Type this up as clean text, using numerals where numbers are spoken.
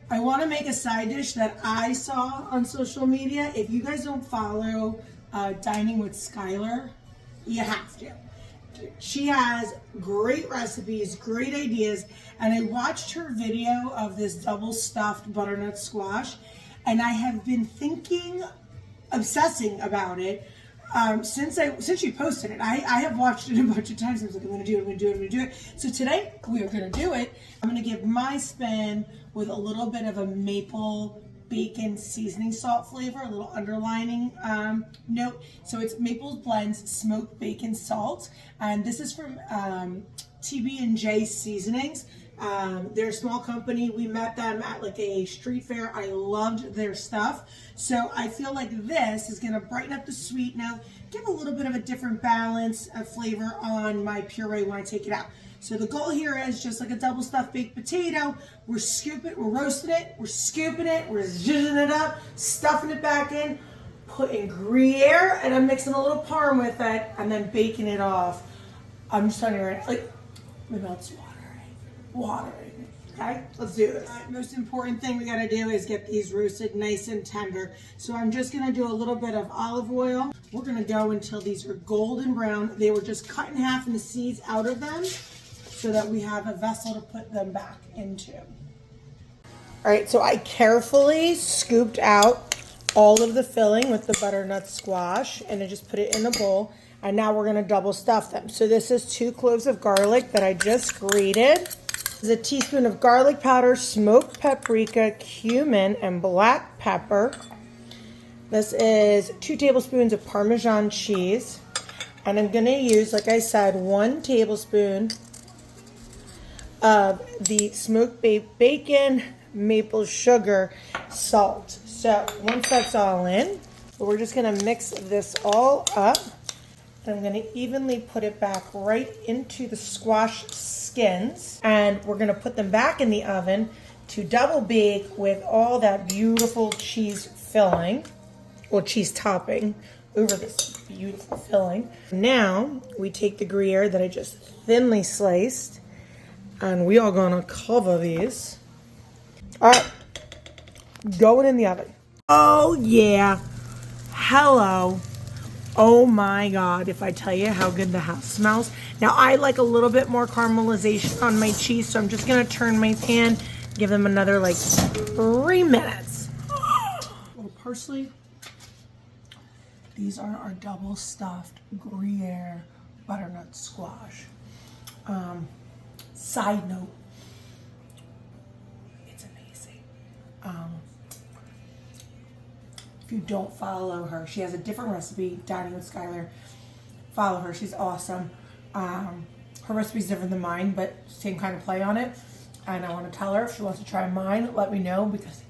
I want to make a side dish that I saw on social media. If you guys don't follow Dining with Skyler, you have to. She has great recipes, great ideas, and I watched her video of this double stuffed butternut squash, and I have been thinking, obsessing about it since she posted it. I have watched it a bunch of times. I was like, I'm going to do it, I'm going to do it, I'm going to do it. So today we are going to do it. I'm going to give my spin with a little bit of a maple bacon seasoning salt flavor, a little underlining note. So it's Maple Blends smoked bacon salt, and this is from TB&J Seasonings. They're a small company. We met them at like a street fair. I loved their stuff. So I feel like this is going to brighten up the sweet now, give a little bit of a different balance of flavor on my puree when I take it out. So the goal here is just like a double stuffed baked potato. We're roasting it, we're scooping it, we're zhuzhing it up, stuffing it back in, putting gruyere, and I'm mixing a little parm with it, and then baking it off. I'm just telling you right, like, my mouth's watering. Okay, let's do this. Most important thing we gotta do is get these roasted nice and tender. So I'm just gonna do a little bit of olive oil. We're gonna go until these are golden brown. They were just cut in half and the seeds out of them, so that we have a vessel to put them back into. All right, so I carefully scooped out all of the filling with the butternut squash, and I just put it in a bowl, and now we're gonna double stuff them. So this is 2 cloves of garlic that I just grated. This is a teaspoon of garlic powder, smoked paprika, cumin, and black pepper. This is 2 tablespoons of Parmesan cheese, and I'm gonna use, like I said, 1 tablespoon of the smoked bacon, maple sugar, salt. So once that's all in, we're just gonna mix this all up. I'm gonna evenly put it back right into the squash skins, and we're gonna put them back in the oven to double bake with all that beautiful cheese filling, or cheese topping, over this beautiful filling. Now we take the gruyere that I just thinly sliced, and we are gonna cover these. All right, going in the oven. Oh yeah, hello. Oh my God, if I tell you how good the house smells. Now I like a little bit more caramelization on my cheese, so I'm just gonna turn my pan, give them another like 3 minutes. A little parsley. These are our double stuffed Gruyere butternut squash. Side note, it's amazing. If you don't follow her, she has a different recipe, Dining with Skyler. Follow her, she's awesome. Her recipe's different than mine, but same kind of play on it. And I want to tell her if she wants to try mine, let me know, because